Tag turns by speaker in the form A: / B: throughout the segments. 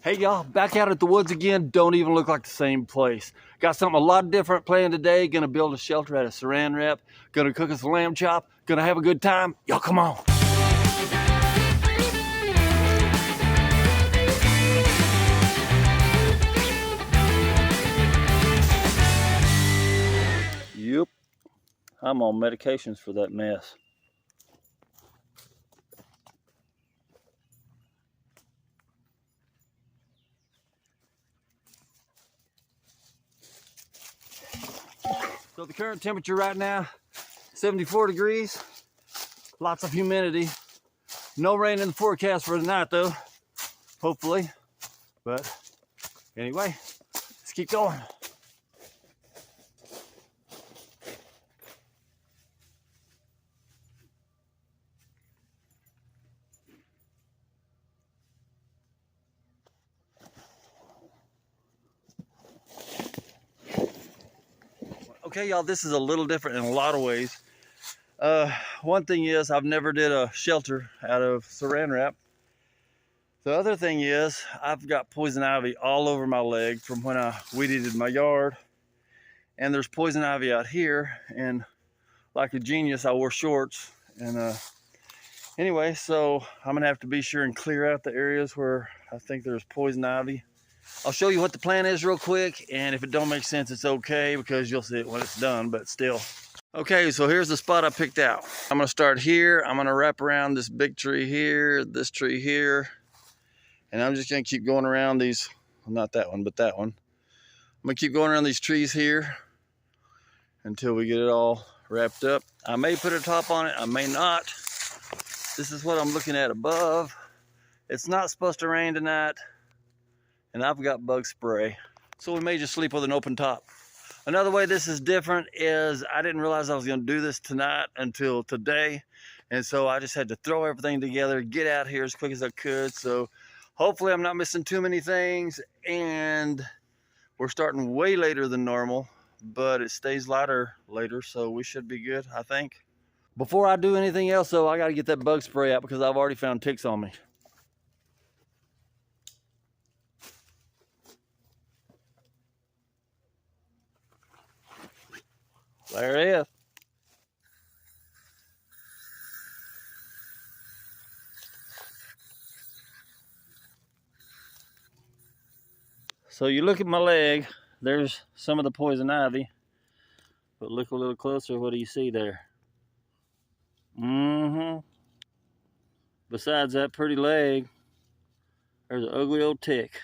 A: Hey y'all, back out at the woods again. Don't even look like the same place. Got something a lot different planned today. Gonna build a shelter out of Saran wrap. Gonna cook us a lamb chop. Gonna have a good time. Y'all come on. Yep, I'm on medications for that mess. So the current temperature right now, 74 degrees, lots of humidity. No rain in the forecast for tonight though, hopefully. But anyway, let's keep going. Okay, y'all, this is a little different in a lot of ways. One thing is I've never did a shelter out of Saran wrap. The other thing is I've got poison ivy all over my leg from when I weeded my yard. And there's poison ivy out here, and like a genius, I wore shorts. And anyway, so I'm gonna have to be sure and clear out the areas where I think there's poison ivy. I'll show you what the plan is real quick, and if it don't make sense, it's okay because you'll see it when it's done, but still. Okay, so here's the spot I picked out. I'm gonna start here. I'm gonna wrap around this big tree here, this tree here, and I'm just gonna keep going around these, well, not that one, but that one. I'm gonna keep going around these trees here until we get it all wrapped up. I may put a top on it, I may not. This is what I'm looking at above. It's not supposed to rain tonight, and I've got bug spray, so we may just sleep with an open top. Another way this is different is I didn't realize I was going to do this tonight until today, and so I just had to throw everything together, get out here as quick as I could. So hopefully I'm not missing too many things, and we're starting way later than normal, but it stays lighter later, so we should be good, I think. Before I do anything else though, I got to get that bug spray out because I've already found ticks on me. There it is. So you look at my leg, there's some of the poison ivy, but look a little closer, what do you see there? Besides that pretty leg, there's an ugly old tick.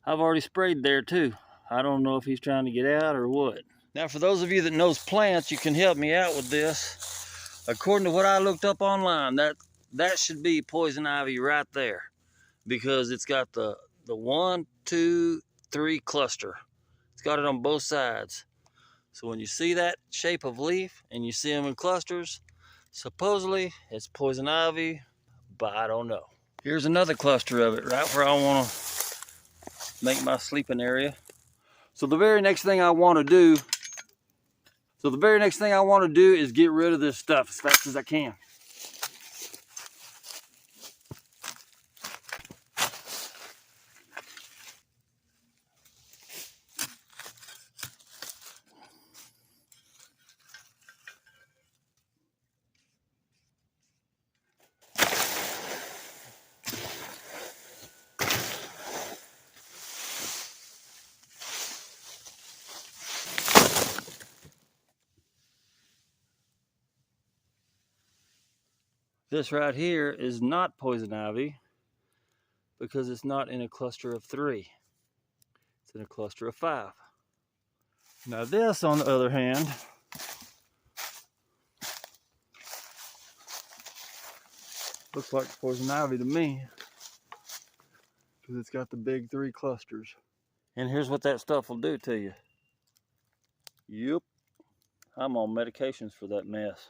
A: I've already sprayed there too. I don't know if he's trying to get out or what. Now for those of you that knows plants, you can help me out with this. According to what I looked up online, that should be poison ivy right there, because it's got the 1, 2, 3 cluster. It's got it on both sides. So when you see that shape of leaf and you see them in clusters, supposedly it's poison ivy, but I don't know. Here's another cluster of it right where I want to make my sleeping area. So the very next thing I want to do is get rid of this stuff as fast as I can. This right here is not poison ivy because it's not in a cluster of 3. It's in a cluster of 5. Now this, on the other hand, looks like poison ivy to me because it's got the big 3 clusters. And here's what that stuff will do to you. Yep, I'm on medications for that mess.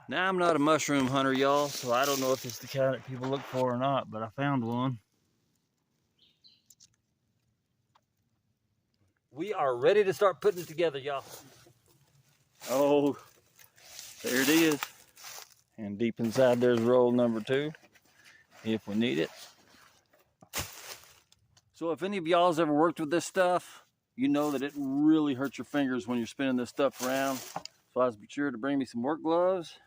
A: Now, I'm not a mushroom hunter, y'all, so I don't know if it's the kind that people look for or not, but I found one. We are ready to start putting it together, y'all. Oh, There it is. And deep inside there's roll number 2, if we need it. So if any of y'all's ever worked with this stuff, you know that it really hurts your fingers when you're spinning this stuff around. So I was sure to bring me some work gloves.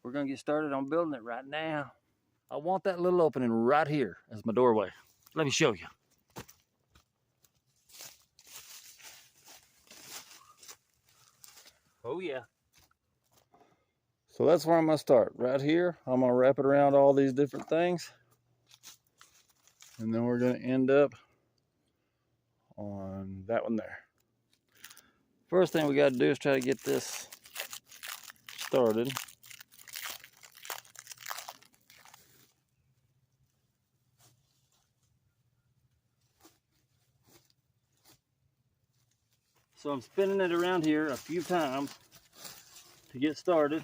A: We're gonna get started on building it right now. I want that little opening right here as my doorway. Let me show you. Oh yeah. So that's where I'm gonna start, right here. I'm gonna wrap it around all these different things. And then we're gonna end up on that one there. First thing we gotta do is try to get this started. So I'm spinning it around here a few times to get started.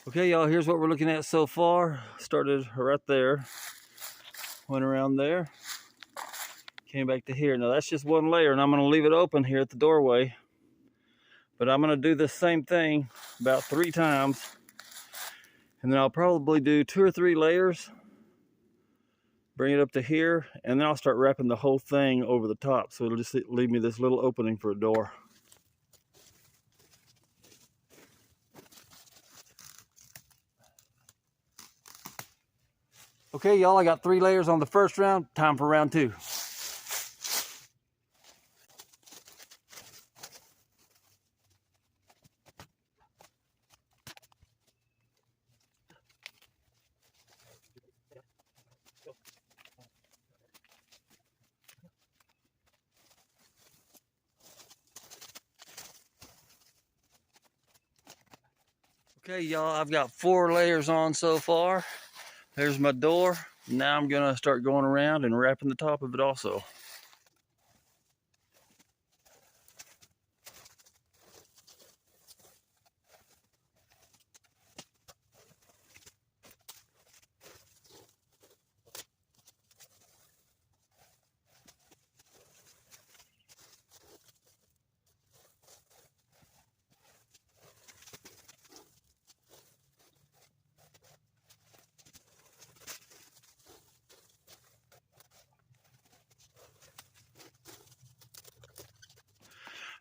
A: Okay, y'all, here's what we're looking at so far. Started right there, went around there, came back to here. Now that's just one layer, and I'm gonna leave it open here at the doorway. But I'm gonna do the same thing about 3 times, and then I'll probably do 2 or 3 layers, bring it up to here, and then I'll start wrapping the whole thing over the top, so it'll just leave me this little opening for a door. Okay, y'all, I got 3 layers on the first round. Time for round 2. Okay, y'all, I've got 4 layers on so far. There's my door. Now I'm gonna start going around and wrapping the top of it also.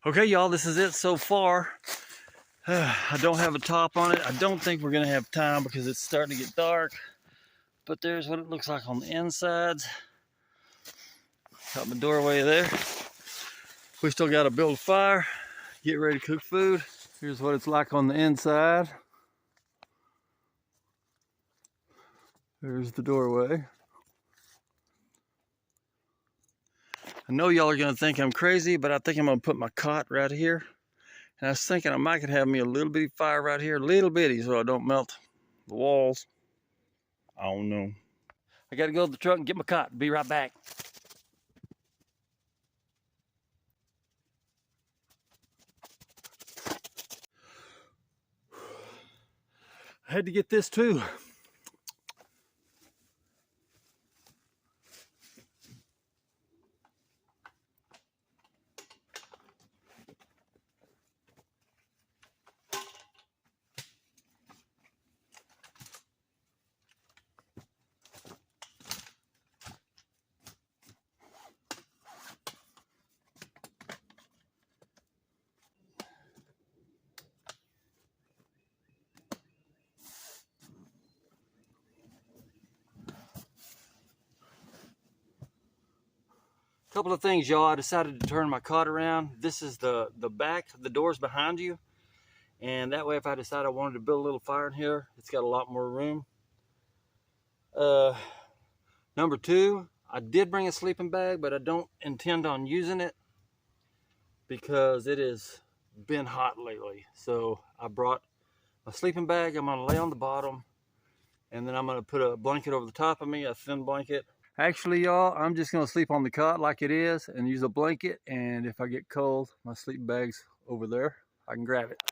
A: Okay, y'all, this is it so far. I don't have a top on it. I don't think we're gonna have time because it's starting to get dark. But there's what it looks like on the insides. Got my doorway there. We still gotta build a fire, get ready to cook food. Here's what it's like on the inside. There's the doorway. I know y'all are gonna think I'm crazy, but I think I'm gonna put my cot right here. And I was thinking I might could have me a little bitty fire right here, little bitty, so I don't melt the walls. I don't know. I gotta go to the truck and get my cot. Be right back. I had to get this too. Couple of things, y'all. I decided to turn my cot around. This is the back, the door's behind you. And that way, if I decide I wanted to build a little fire in here, it's got a lot more room. Number 2, I did bring a sleeping bag, but I don't intend on using it because it has been hot lately. So I brought a sleeping bag. I'm gonna lay on the bottom, and then I'm gonna put a blanket over the top of me, a thin blanket. Actually, y'all, I'm just gonna sleep on the cot like it is and use a blanket, and if I get cold, my sleeping bag's over there. I can grab it.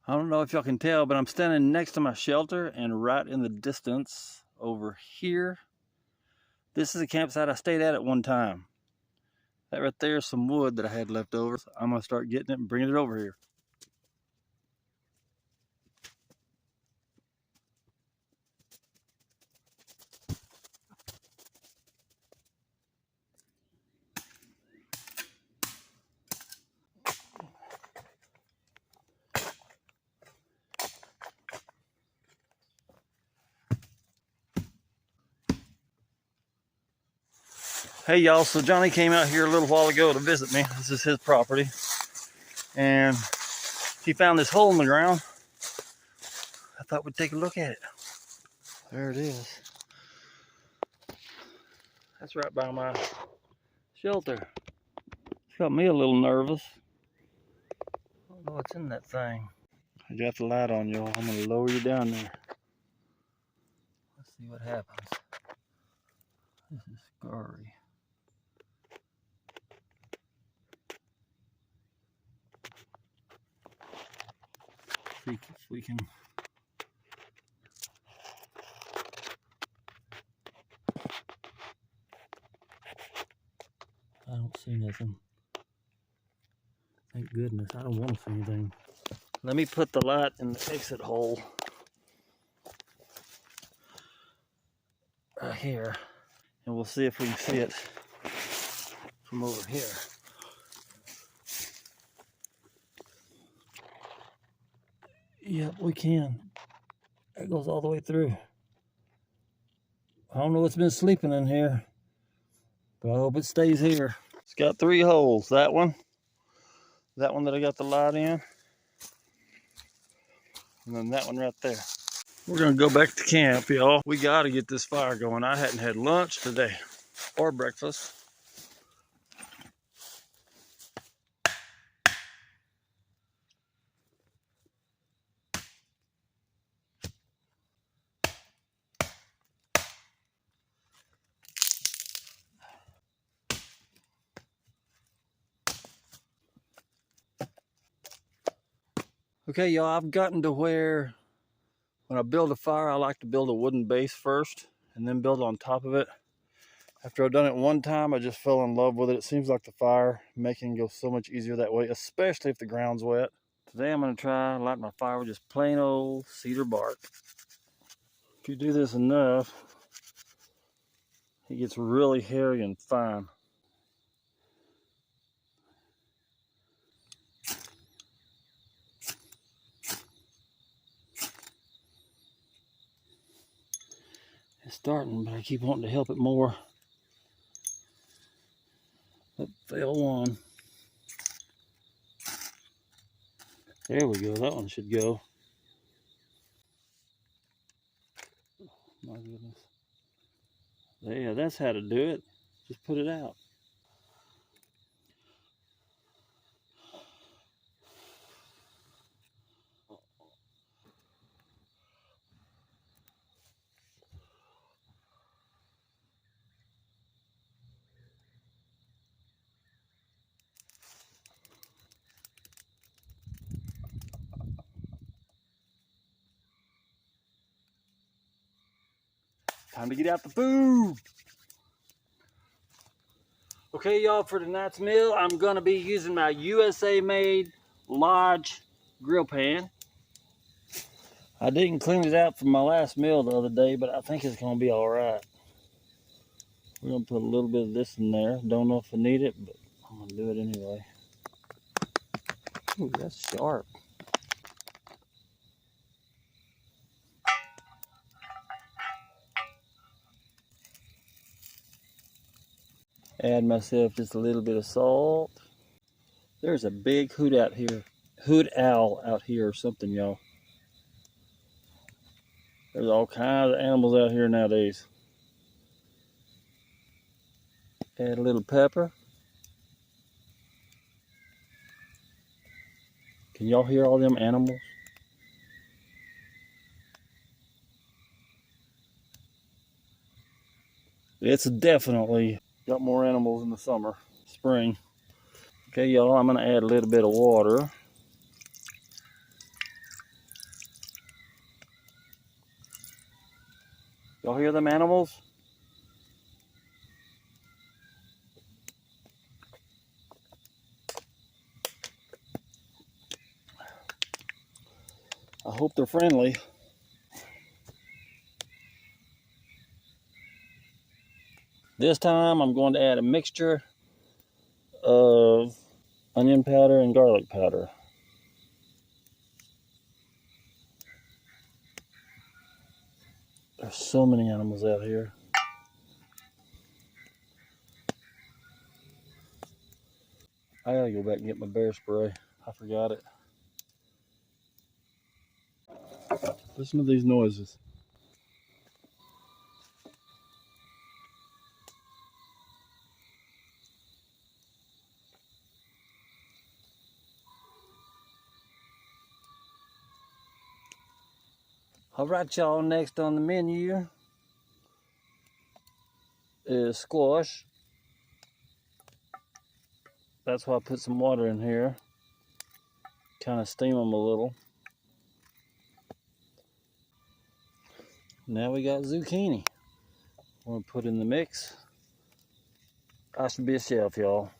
A: I don't know if y'all can tell, but I'm standing next to my shelter, and right in the distance over here, This is a campsite I stayed at one time. That right there is some wood that I had left over. So I'm gonna start getting it and bringing it over here. Hey y'all, so Johnny came out here a little while ago to visit me. This is his property. And he found this hole in the ground. I thought we'd take a look at it. There it is. That's right by my shelter. It's got me a little nervous. I don't know what's in that thing. I got the light on, y'all. I'm gonna lower you down there. Let's see what happens. This is scary. See if we can. I don't see nothing. Thank goodness. I don't want to see anything. Let me put the light in the exit hole right here, and we'll see if we can see it from over here. Yep, we can. It goes all the way through. I don't know what's been sleeping in here, but I hope it stays here. It's got 3 holes. That one that I got the light in, and then that one right there. We're gonna go back to camp, y'all. We gotta get this fire going. I hadn't had lunch today or breakfast. Okay, y'all, I've gotten to where when I build a fire, I like to build a wooden base first and then build on top of it. After I've done it one time, I just fell in love with it. It seems like the fire making goes so much easier that way, especially if the ground's wet. Today I'm gonna try light my fire with just plain old cedar bark. If you do this enough, it gets really hairy and fine. It's starting, but I keep wanting to help it more. But fail one. There we go, that one should go. My goodness. Yeah, that's how to do it. Just put it out. Time to get out the food. Okay, y'all, for tonight's meal, I'm gonna be using my USA-made Lodge grill pan. I didn't clean it out from my last meal the other day, but I think it's gonna be all right. We're gonna put a little bit of this in there. Don't know if I need it, but I'm gonna do it anyway. Ooh, that's sharp. Add myself just a little bit of salt. There's a big hoot owl out here or something, y'all. There's all kinds of animals out here nowadays. Add a little pepper. Can y'all hear all them animals? It's definitely got more animals in the summer, spring. Okay, y'all, I'm gonna add a little bit of water. Y'all hear them animals? I hope they're friendly. This time I'm going to add a mixture of onion powder and garlic powder. There's so many animals out here. I gotta go back and get my bear spray. I forgot it. Listen to these noises. All right, y'all, next on the menu is squash. That's why I put some water in here. Kind of steam them a little. Now we got zucchini. I'm gonna put in the mix. I should be a chef, y'all.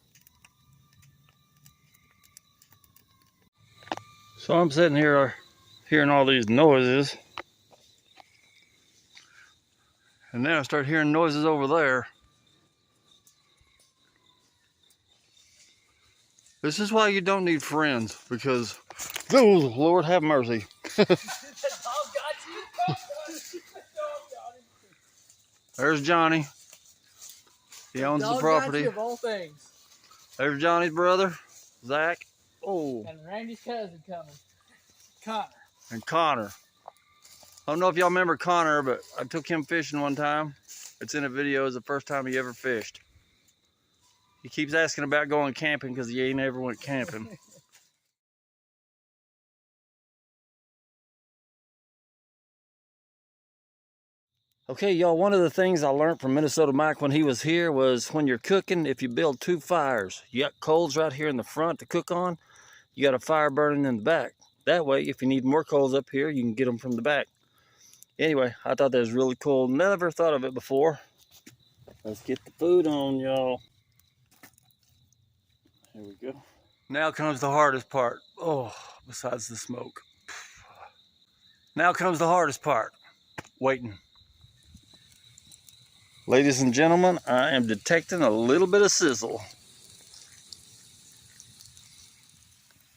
A: So I'm sitting here hearing all these noises. And then I start hearing noises over there. This is why you don't need friends, because, oh, Lord have mercy. There's Johnny. He owns the property.
B: Of all things.
A: There's Johnny's brother, Zach. Oh.
B: And Randy's cousin coming, Connor.
A: And Connor. I don't know if y'all remember Connor, but I took him fishing one time. It's in a video. It's the first time he ever fished. He keeps asking about going camping because he ain't ever went camping. Okay, y'all, one of the things I learned from Minnesota Mike when he was here was when you're cooking, if you build two fires, you got coals right here in the front to cook on, you got a fire burning in the back. That way, if you need more coals up here, you can get them from the back. Anyway, I thought that was really cool. Never thought of it before. Let's get the food on, y'all. Here we go. Now comes the hardest part. Oh, besides the smoke. Now comes the hardest part. Waiting. Ladies and gentlemen, I am detecting a little bit of sizzle.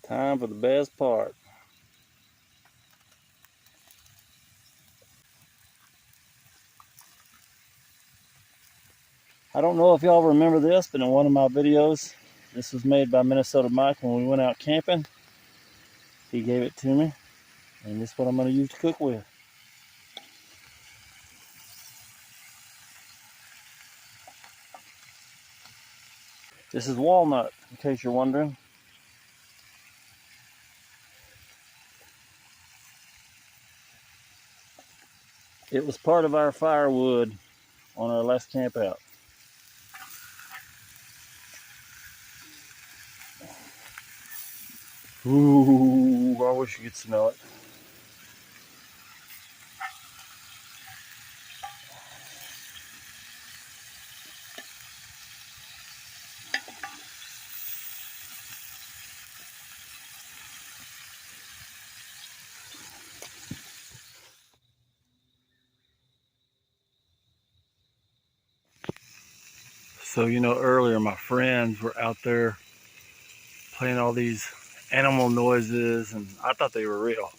A: Time for the best part. I don't know if y'all remember this, but in one of my videos, this was made by Minnesota Mike when we went out camping. He gave it to me, and this is what I'm going to use to cook with. This is walnut, in case you're wondering. It was part of our firewood on our last camp out. Ooh, I wish you could smell it. So, you know, earlier my friends were out there playing all these animal noises, and I thought they were real.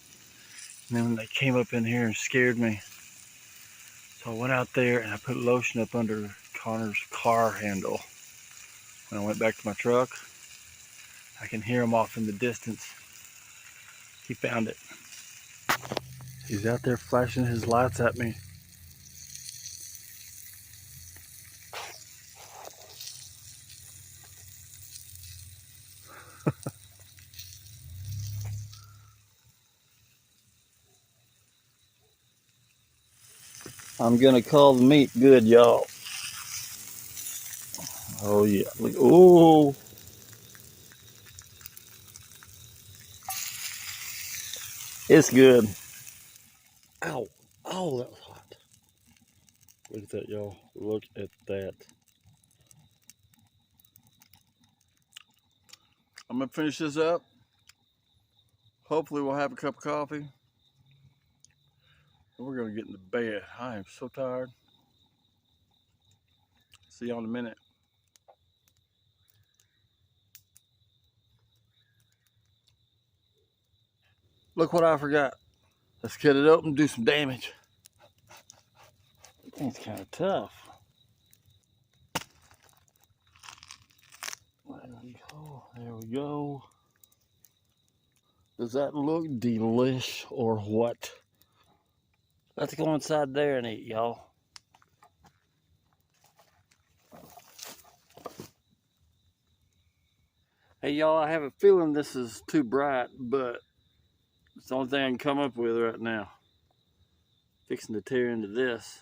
A: And then they came up in here and scared me. So I went out there and I put lotion up under Connor's car handle. When I went back to my truck, I can hear him off in the distance. He found it. He's out there flashing his lights at me. I'm gonna call the meat good, y'all. Oh yeah, look, ooh. It's good. Ow, ow, that was hot. Look at that, y'all, look at that. I'm gonna finish this up. Hopefully we'll have a cup of coffee And we're gonna get into bed. I am so tired. See y'all in a minute. Look what I forgot. Let's cut it open and do some damage. It's kind of tough. There we go. There we go. Does that look delish or what? Let's go inside there and eat, y'all. Hey, y'all, I have a feeling this is too bright, but it's the only thing I can come up with right now. Fixing to tear into this.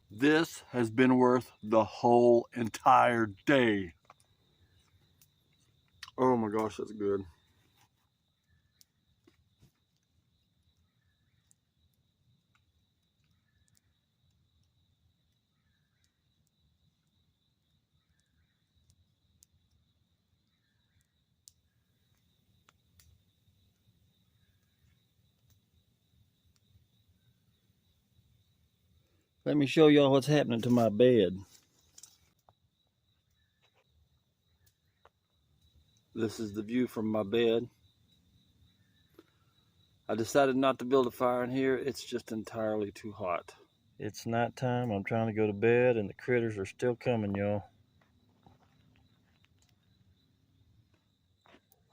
A: This has been worth the whole entire day. Oh my gosh, that's good. Let me show y'all what's happening to my bed. This is the view from my bed. I decided not to build a fire in here. It's just entirely too hot. It's nighttime. I'm trying to go to bed and the critters are still coming, y'all.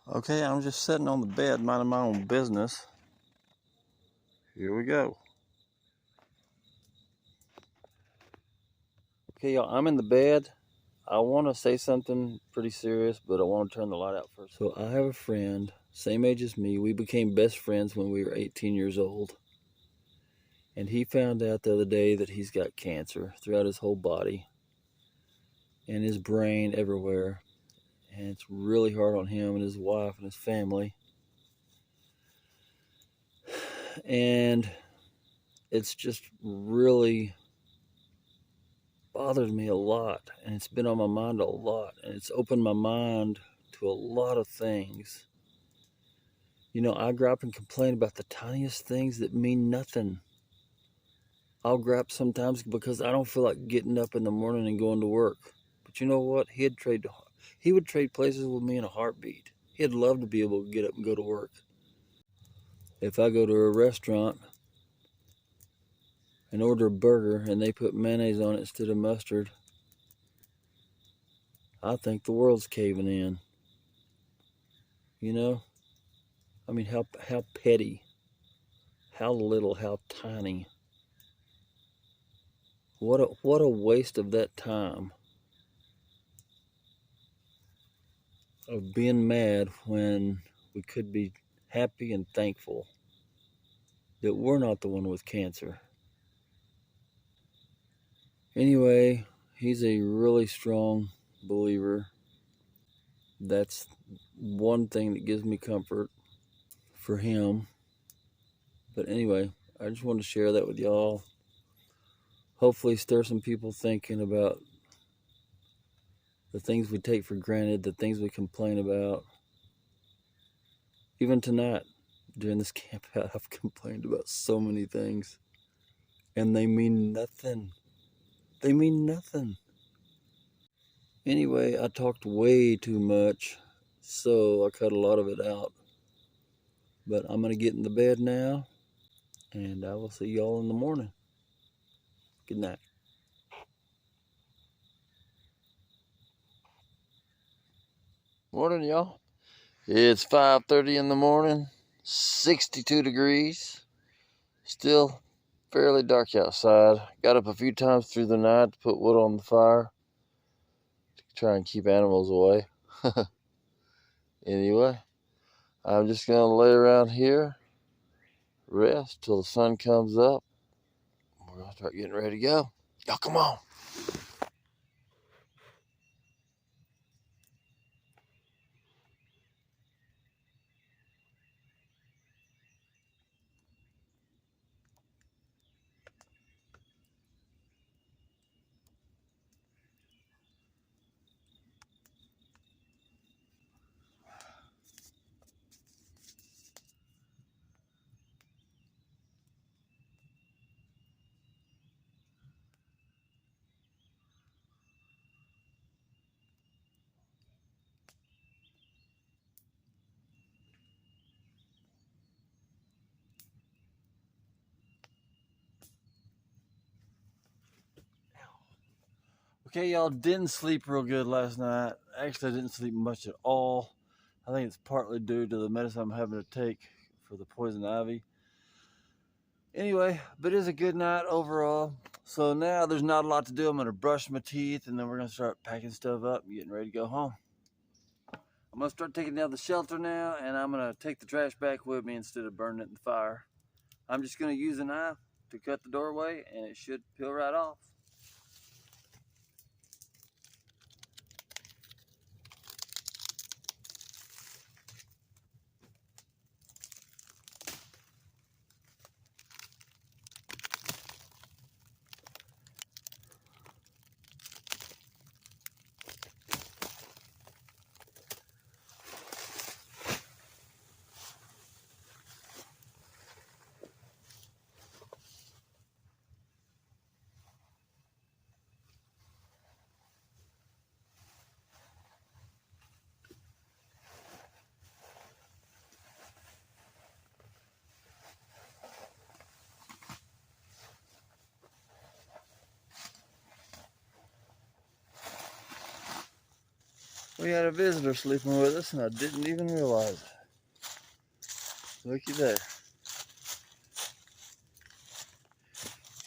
A: Okay, I'm just sitting on the bed minding my own business. Here we go. Okay, y'all, I'm in the bed. I want to say something pretty serious, but I want to turn the light out first. So I have a friend, same age as me. We became best friends when we were 18 years old. And he found out the other day that he's got cancer throughout his whole body and his brain everywhere. And it's really hard on him and his wife and his family. And it's just really bothers me a lot, and it's been on my mind a lot, and it's opened my mind to a lot of things. You know, I gripe and complain about the tiniest things that mean nothing. I'll gripe sometimes because I don't feel like getting up in the morning and going to work. But you know what? He would trade places with me in a heartbeat. He'd love to be able to get up and go to work. If I go to a restaurant and order a burger and they put mayonnaise on it instead of mustard, I think the world's caving in. You know? I mean, how petty, how little, how tiny. What a waste of that time of being mad when we could be happy and thankful that we're not the one with cancer. Anyway, he's a really strong believer. That's one thing that gives me comfort for him. But anyway, I just wanted to share that with y'all. Hopefully stir some people thinking about the things we take for granted, the things we complain about. Even tonight, during this camp out, I've complained about so many things. And they mean nothing. They mean nothing. Anyway, I talked way too much, so I cut a lot of it out. But I'm going to get in the bed now, and I will see y'all in the morning. Good night. Morning, y'all. It's 5:30 in the morning, 62 degrees. Still fairly dark outside. Got up a few times through the night to put wood on the fire to try and keep animals away. Anyway, I'm just going to lay around here, rest till the sun comes up. We're going to start getting ready to go. Y'all come on. Okay, y'all, didn't sleep real good last night. Actually, I didn't sleep much at all. I think it's partly due to the medicine I'm having to take for the poison ivy. Anyway, but it's a good night overall. So now there's not a lot to do. I'm going to brush my teeth, and then we're going to start packing stuff up and getting ready to go home. I'm going to start taking down the shelter now, and I'm going to take the trash back with me instead of burning it in the fire. I'm just going to use a knife to cut the doorway, and it should peel right off. We had a visitor sleeping with us, and I didn't even realize it. Looky there.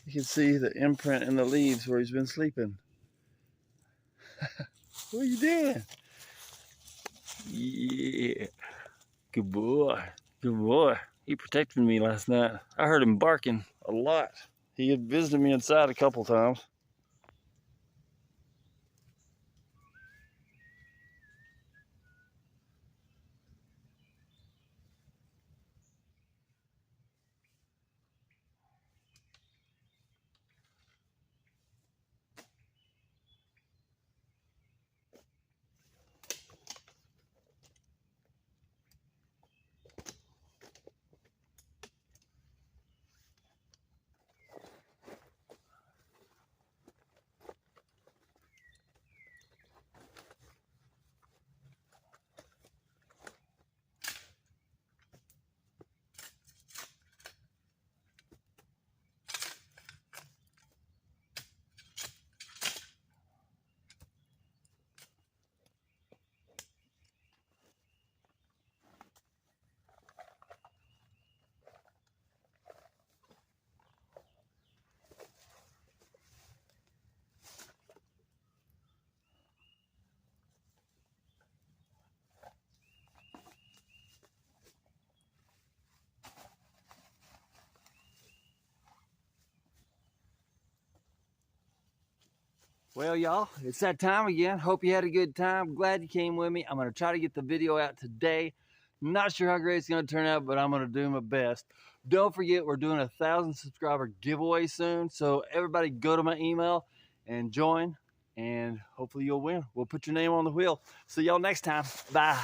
A: You can see the imprint in the leaves where he's been sleeping. What are you doing? Yeah. Good boy. Good boy. He protected me last night. I heard him barking a lot. He had visited me inside a couple times. Well, y'all, it's that time again. Hope you had a good time. Glad you came with me. I'm going to try to get the video out today. Not sure how great it's going to turn out, but I'm going to do my best. Don't forget, we're doing a 1,000 subscriber giveaway soon. So everybody go to my email and join, and hopefully you'll win. We'll put your name on the wheel. See y'all next time. Bye.